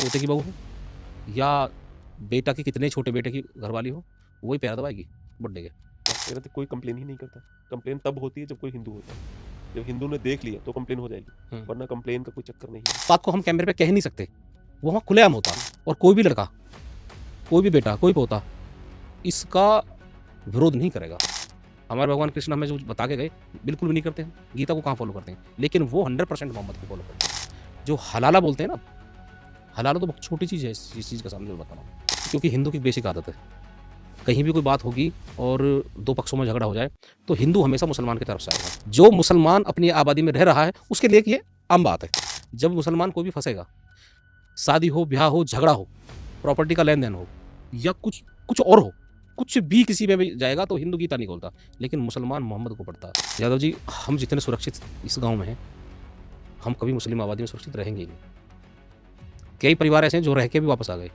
पोते की बहू हो या बेटा की कितने छोटे बेटे की घरवाली हो, वही पैर दबाएगी बुड्ढे के। मेरा तो कोई कंप्लेन ही नहीं करता। कंप्लेन तब होती है जब कोई हिंदू होता है। जब हिंदू ने देख लिया तो कंप्लेन हो जाएगी, वरना कंप्लेन का कोई चक्कर नहीं है। बात को हम कैमरे पे कह ही नहीं सकते, वो वहाँ खुलेआम होता। और कोई भी लड़का, कोई भी बेटा, कोई पोता इसका विरोध नहीं करेगा। हमारे भगवान कृष्ण हमें जो बता के गए बिल्कुल भी नहीं करते हैं। गीता को कहाँ फॉलो करते हैं, लेकिन वो 100% मोहम्मद को फॉलो करते हैं। जो हलाला बोलते हैं ना, हलाला तो बहुत छोटी चीज़ है इस चीज़ का सामने में बता रहा हूँ, क्योंकि हिंदू की बेसिक आदत है, कहीं भी कोई बात होगी और दो पक्षों में झगड़ा हो जाए तो हिंदू हमेशा मुसलमान की तरफ से आएगा। जो मुसलमान अपनी आबादी में रह रहा है उसके लिए ये आम बात है। जब मुसलमान कोई भी फंसेगा, शादी हो, ब्याह हो, झगड़ा हो, प्रॉपर्टी का लेन देन हो या कुछ कुछ और हो, कुछ भी किसी में भी जाएगा तो हिंदू गीता नहीं खोलता, लेकिन मुसलमान मोहम्मद को पढ़ता। यादव जी, हम जितने सुरक्षित इस गांव में हैं, हम कभी मुस्लिम आबादी में सुरक्षित रहेंगे ही नहीं। कई परिवार ऐसे हैं जो रह के भी वापस आ गए।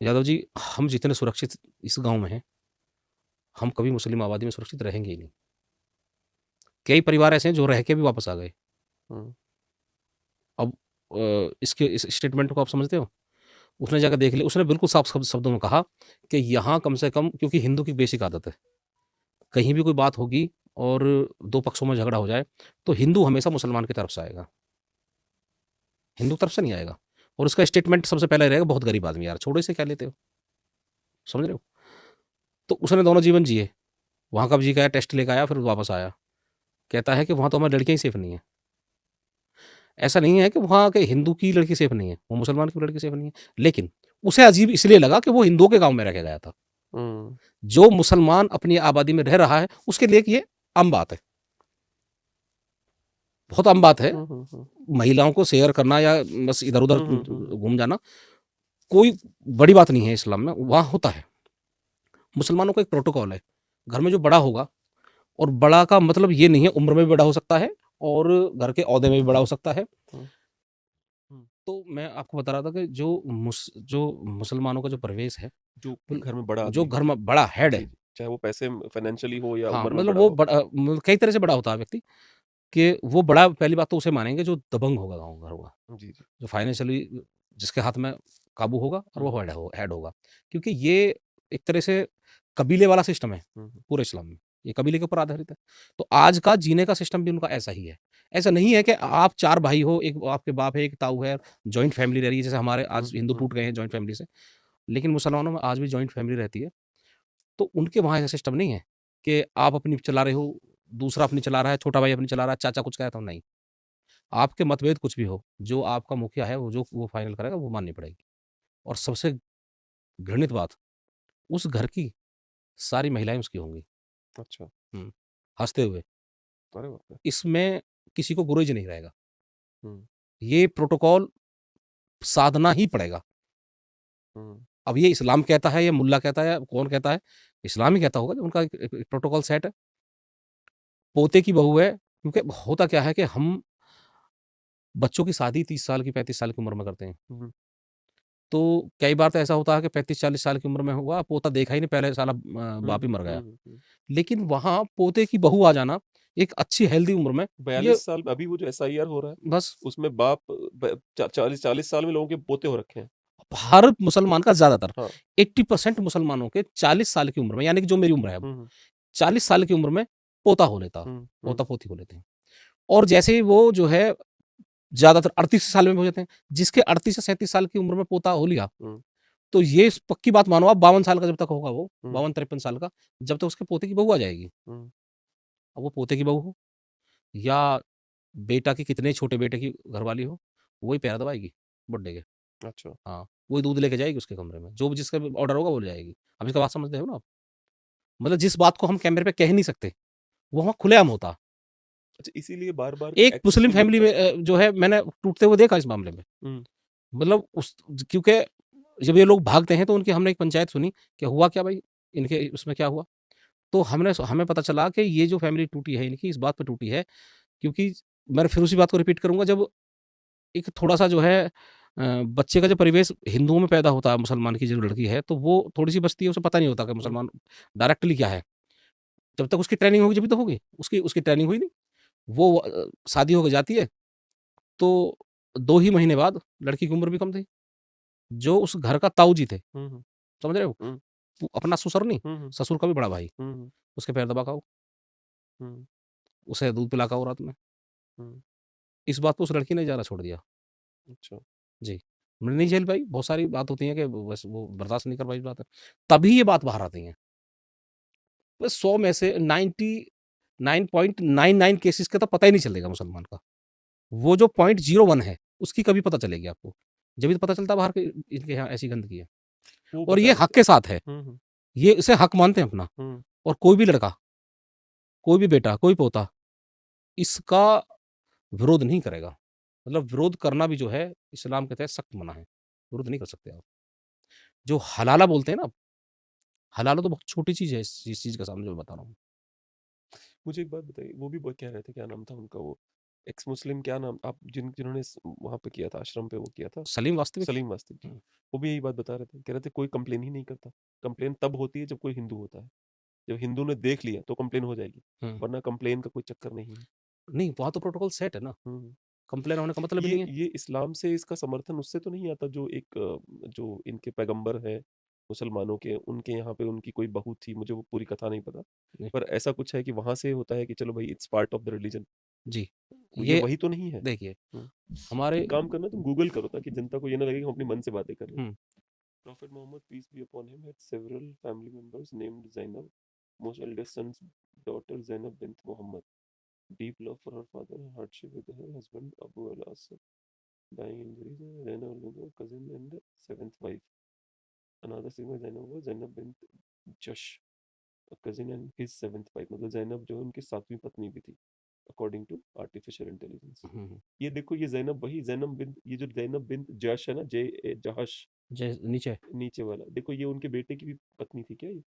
यादव जी, हम जितने सुरक्षित इस गांव में हैं, हम कभी मुस्लिम आबादी में सुरक्षित रहेंगे ही नहीं। कई परिवार ऐसे हैं जो रह के भी वापस आ गए। अब इसके इस स्टेटमेंट को आप समझते हो? उसने जाकर देख लिया, उसने बिल्कुल साफ शब्दों में कहा कि यहाँ कम से कम, क्योंकि हिंदू की बेसिक आदत है, कहीं भी कोई बात होगी और दो पक्षों में झगड़ा हो जाए तो हिंदू हमेशा मुसलमान की तरफ से आएगा, हिंदू तरफ से नहीं आएगा। और उसका स्टेटमेंट सबसे पहले रहेगा, बहुत गरीब आदमी यार, छोड़ो इसे, क्या लेते हो, समझ रहे हो? तो उसने दोनों जीवन जिए, वहाँ का जी का टेस्ट लेकर आया, फिर वापस आया, कहता है कि वहाँ तो हमारी लड़कियाँ ही सेफ नहीं है। ऐसा नहीं है कि वहाँ के हिंदू की लड़की सेफ नहीं है, वो मुसलमान की लड़की सेफ नहीं है, लेकिन उसे अजीब इसलिए लगा कि वो हिंदुओं के गांव में रह के गया था। जो मुसलमान अपनी आबादी में रह रहा है उसके लिए ये आम बात है, बहुत आम बात है। महिलाओं को शेयर करना या बस इधर उधर घूम जाना कोई बड़ी बात नहीं है इस्लाम में, वहाँ होता है। मुसलमानों का एक प्रोटोकॉल है, घर में जो बड़ा होगा, और बड़ा का मतलब ये नहीं है उम्र में भी बड़ा हो सकता है और घर के ओहदे में भी बड़ा हो सकता है। तो मैं आपको बता रहा था कि जो मुसलमानों का जो प्रवेश है, जो घर में बड़ा जो आदमी, घर में बड़ा हेड है, चाहे वो पैसे फाइनेंशियली हो या हाँ, उम्र में मतलब बड़ा वो हो। मतलब कई तरह से बड़ा होता है व्यक्ति, कि वो बड़ा पहली बात तो उसे मानेंगे जो दबंग होगा गाँव घर होगा, जी, जी। जो फाइनेंशियली जिसके हाथ में काबू होगा और वो हेड होगा, क्योंकि ये एक तरह से कबीले वाला सिस्टम है पूरे इस्लाम में, ये कबीले के ऊपर आधारित है। तो आज का जीने का सिस्टम भी उनका ऐसा ही है। ऐसा नहीं है कि आप 4 भाई हो, एक आपके बाप है, एक ताऊ है, जॉइंट फैमिली रह रही है, जैसे हमारे आज हिंदू टूट गए हैं जॉइंट फैमिली से, लेकिन मुसलमानों में आज भी जॉइंट फैमिली रहती है। तो उनके वहाँ ऐसा सिस्टम नहीं है कि आप अपनी चला रहे हो, दूसरा अपनी चला रहा है, छोटा भाई अपनी चला रहा है, चाचा कुछ कहता हूँ, नहीं। आपके मतभेद कुछ भी हो, जो आपका मुखिया है वो जो वो फाइनल करेगा वो माननी पड़ेगी। और सबसे घृणित बात, उस घर की सारी महिलाएँ उसकी होंगी। अच्छा। हँसते हुए। अरे बाप रे! इसमें किसी को गुरेज नहीं रहेगा। ये प्रोटोकॉल साधना ही पड़ेगा। अब ये इस्लाम कहता है या मुल्ला कहता है या कौन कहता है? इस्लाम ही कहता होगा, जो उनका एक प्रोटोकॉल सेट है। पोते की बहू है, क्योंकि होता क्या है कि हम बच्चों की शादी 30 साल की, 35 साल की उम्र में करते हैं। तो कई बार तो ऐसा होता है कि 35-40 साल की उम्र में हुआ, पोता देखा ही नहीं, पहले साला बाप ही मर गया। लेकिन वहाँ पोते की बहू आ जाना एक अच्छी हेल्दी उम्र में, ये 42 साल अभी वो जो एसआईआर हो रहा है, बस उसमें बाप 40 साल में लोगों के पोते हो रखे हैं। हर मुसलमान का ज़्यादातर हाँ। 80% मुसलमानों के 40 साल की उम्र में, यानी कि जो मेरी उम्र है अब, 40 साल की उम्र में पोता हो लेता, पोता-पोती हो लेते हैं। और जैसे ही वो जो है ज़्यादातर 38 साल में हो जाते हैं, जिसके 38 से 37 साल की उम्र में पोता हो लिया, तो ये पक्की बात मानो आप, 52 साल का जब तक होगा वो, 52-53 साल का, जब तक उसके पोते की बहू आ जाएगी। अब वो पोते की बहू हो या बेटा की कितने छोटे बेटे की घरवाली हो, वही पैर दबाएगी बुड्ढे के। अच्छा। हाँ, वही दूध लेके जाएगी उसके कमरे में, जो जिसका भी ऑर्डर होगा वो ले जाएगी। अब इसका बात समझते हो ना आप? मतलब जिस बात को हम कैमरे पे कह ही नहीं सकते, वो वहाँ खुलेआम होता। अच्छा, इसीलिए बार-बार एक एक्सेस मुस्लिम भी फैमिली मिलता है। में जो है, मैंने टूटते हुए देखा इस मामले में। मतलब उस क्योंकि जब ये लोग भागते हैं तो उनकी हमने एक पंचायत सुनी कि हुआ क्या भाई, इनके उसमें क्या हुआ? तो हमें पता चला कि ये जो फैमिली टूटी है इनकी, इस बात पे टूटी है, क्योंकि मैं फिर उसी बात को रिपीट करूँगा, जब एक थोड़ा-सा जो है बच्चे का जो परिवेश हिंदुओं में पैदा होता है, मुसलमान की जो लड़की है, तो वो थोड़ी-सी बचती है, उसे पता नहीं होता कि हुँ, मुसलमान डायरेक्टली क्या है। जब तक उसकी ट्रेनिंग होगी जभी तो होगी, उसकी उसकी ट्रेनिंग हुई नहीं। वो शादी होके जाती है, तो 2 ही महीने बाद लड़की की उम्र भी कम थी। जो उस घर का ताऊ जी थे, हुँ, हुँ, समझ रहे हो? हुँ, अपना ससुर नहीं, हुँ, हुँ, ससुर का भी बड़ा भाई, हुँ, हुँ, उसके पैर दबा के आओ, हुँ, उसे दूध पिला के आओ रात में। हुँ, इस बात पे उस लड़की ने जाना छोड़ दिया। अच्छा। जी। मैंने नहीं झेल पाई, बहुत सारी बात होती है कि बस वो बर्दाश्त नहीं कर पाई इस बात है। तभी ये बात बाहर आती है। बस 100 में से 99.99 केसेज़ का तो पता ही नहीं चलेगा मुसलमान का। वो जो 0.01 है, उसकी कभी पता चलेगी आपको। जभी तो पता चलता है बाहर के इनके यहाँ ऐसी गंदगी है। वो और बता ये रहे हक थे। के साथ है। हुँ, हुँ, ये इसे हक मानते हैं अपना। हुँ, और कोई भी लड़का, कोई भी बेटा, कोई पोता इसका विरोध नहीं करेगा। मतलब विरोध करना भी जो है इस्लाम के तहत सख्त मना है। विरोध नहीं कर सकते आप। जो हलाला बोलते हैं ना, हलाला तो बहुत छोटी चीज़ है इस चीज़ के सामने जो मैं बता रहा हूँ। मुझे एक बात बताइए, वो भी ब कह रहे थे, क्या नाम था उनका वो एक्स मुस्लिम, क्या नाम आप जिन्होंने वहाँ पे किया था, आश्रम पे वो किया था, सलीम वास्तविक। सलीम वास्तव जी, हुँ, वो भी यही बात बता रहे थे, कह रहे थे कोई कंप्लेन ही नहीं करता। कंप्लेन तब होती है जब कोई हिंदू होता है। जब हिंदू ने देख लिया तो कंप्लेन हो जाएगी, हुँ। वरना कंप्लेन का कोई चक्कर नहीं है। नहीं, वहाँ तो प्रोटोकॉल सेट है ना। हुँ। कंप्लेन होने का मतलब ही नहीं है। ये इस्लाम से इसका समर्थन उससे तो नहीं आता जो एक जो इनके पैगंबर हैं मुसलमानों के, उनके यहाँ पे उनकी कोई बहू थी, मुझे वो पूरी कथा नहीं पता। नहीं, पर ऐसा कुछ है कि वहाँ से होता है कि चलो भाई it's part of the religion. जी। ये ये वही तो नहीं है। देखिए, हुँ। हमारे एक काम करना, तुम गूगल करो ताकि जनता को ये ना लगे कि हम अपने मन से बातें कर रहे हैं। हुँ, Prophet Muhammad, peace be upon him, had several family members named Zainab. Most eldest son's daughter Zainab bint Muhammad. Deep love for her father and hardship with her husband Abu al-Asad. Dying injuries, Zainab was her cousin and seventh wife. Another singer Zainab was Zainab bint Jash, a cousin and his seventh wife. मतलब जैनब जो है उनकी सातवीं पत्नी भी थी, according to artificial intelligence. हुँ, हुँ। ये देखो, ये जैनब वही जैनब बिन, ये जो जैनब बिन जश है ना, जे जहश, नीचे नीचे वाला देखो, ये उनके बेटे की भी पत्नी थी क्या ये,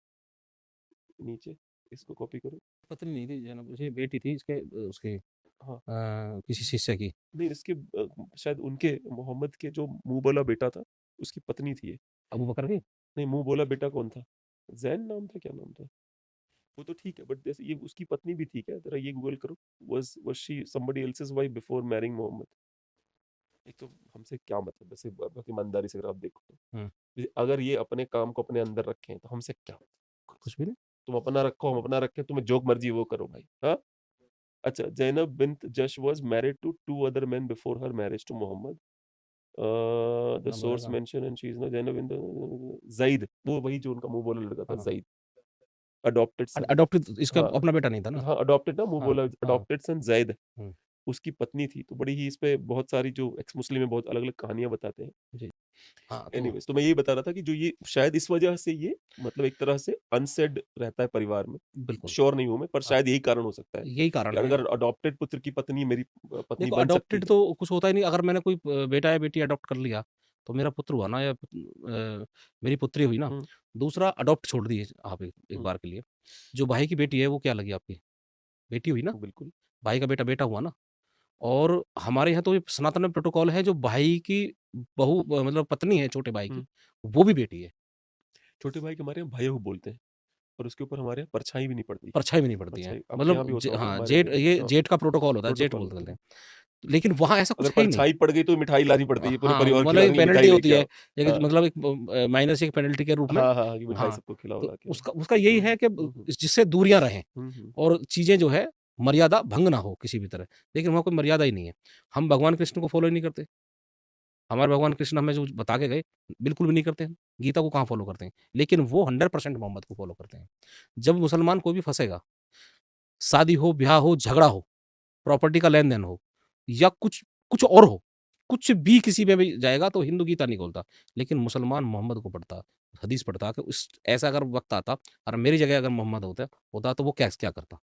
नीचे, इसको कॉपी करो। पत्नी नहीं थी ज़ैनब, उसकी बेटी थी इसके उसकी हाँ, किसी शिष्य की। नहीं इसके शायद उनके मोहम्मद के जो मुंह बोला बेटा था, उसकी पत्नी थी ये। अबू बकर की? नहीं, मुंह बोला बेटा कौन था, जैन नाम था, क्या नाम था, वो तो ठीक है, बट जैसे ये उसकी पत्नी भी थी क्या, जरा ये गूगल करो, was she somebody else's wife before marrying Mohammad. एक तो हमसे क्या मतलब, वैसे बहुत ईमानदारी से अगर आप देखो तो, हुँ, अगर ये अपने काम को अपने अंदर रखें तो हमसे क्या मतलब? कुछ भी नहीं। तुम अपना रखो, हम अपना रखें, तुम्हें जो मर्जी वो करो भाई, हाँ। अच्छा, जैनब बिन्त जश was married to two other men before her marriage to Muhammad. The ना source बोलेगा। mention and she is now Zainab in the Zaid, वो वही जो उनका मुंह बोला लड़का था, हाँ, Zaid, adopted son। अडॉप्टेड इसका हाँ, अपना बेटा नहीं था ना? हाँ, adopted ना, मुंह हाँ, बोला हाँ। adopted son Zaid, हुँ, उसकी पत्नी थी। तो बड़ी ही इस पे बहुत सारी जो एक्स मुस्लिम है बहुत अलग-अलग कहानियाँ बताते हैं। जी। हाँ, तो एनीवेज़, तो मैं यही बता रहा था कि जो ये शायद इस वजह से ये मतलब एक तरह से अनसेड रहता है परिवार में। बिल्कुल। श्योर नहीं हूँ मैं, पर हाँ, शायद यही कारण हो सकता है यही कारण कि है। अगर अडॉप्टेड पुत्र की पत्नी मेरी पत्नी देखो बन सकती अडॉप्टेड है। तो कुछ होता ही नहीं, अगर मैंने कोई बेटा या बेटी अडॉप्ट कर लिया, तो मेरा पुत्र हुआ ना या मेरी पुत्री हुई ना। हुँ, दूसरा अडॉप्ट छोड़ दिए आप एक एक हुँ, बार के लिए। जो भाई की बेटी है वो क्या लगी आपकी? बेटी हुई ना? बिल्कुल। भाई का बेटा, बेटा हुआ ना। और हमारे यहाँ तो ये सनातन में प्रोटोकॉल है जो भाई की बहू मतलब पत्नी है छोटे भाई की, हुँ, वो भी बेटी है। छोटे भाई को हमारे यहाँ भैया बोलते हैं और उसके ऊपर हमारे यहाँ परछाई भी नहीं पड़ती। परछाई भी नहीं पड़ती है। परछाई आपके मतलब यहाँ भी होता होगा, हाँ, हमारे यहाँ जेठ नहीं ये होता। हाँ, जेठ का प्रोटोकॉल होता है, जेठ प्रोटोकॉल बोलते होता हैं। है। लेकिन वहाँ ऐसा अगर कुछ है ही नहीं। परछाई पड़ गई तो मिठाई लानी पड़ती है, पूरे हाँ, परिवार मतलब एक खिलाने, पेनल्टी मिठाई होती लेके है, आओ। एक हाँ, मतलब एक माइनर से एक पेनल्टी के रूप में। हाँ, हाँ, हाँ, कि मिठाई हाँ, सबको खिलाओ तो ला के। उसका उसका यही हुँ, है कि हुँ, हुँ, जिससे दूरियाँ रहें हुँ, हुँ, और चीज़ें जो है मर्यादा भंग ना हो किसी भी तरह। लेकिन वहाँ कोई मर्यादा ही नहीं है। हम भगवान कृष्ण को फ़ॉलो ही नहीं करते। हमारे भगवान कृष्ण हमें जो बता के गए, बिल्कुल भी नहीं करते हम। गीता को कहाँ फ़ॉलो करते हैं। लेकिन वो 100% मोहम्मद को फ़ॉलो करते हैं। जब मुसलमान कोई भी फँसेगा, शादी हो, ब्याह हो, झगड़ा हो, प्रॉपर्टी का लेन-देन हो या कुछ कुछ और हो, कुछ भी किसी में भी जाएगा तो हिंदू गीता नहीं खोलता। लेकिन मुसलमान मोहम्मद को पढ़ता, हदीस पढ़ता कि उस ऐसा अगर वक़्त आता और मेरी जगह अगर मोहम्मद होता तो वो क्या क्या करता?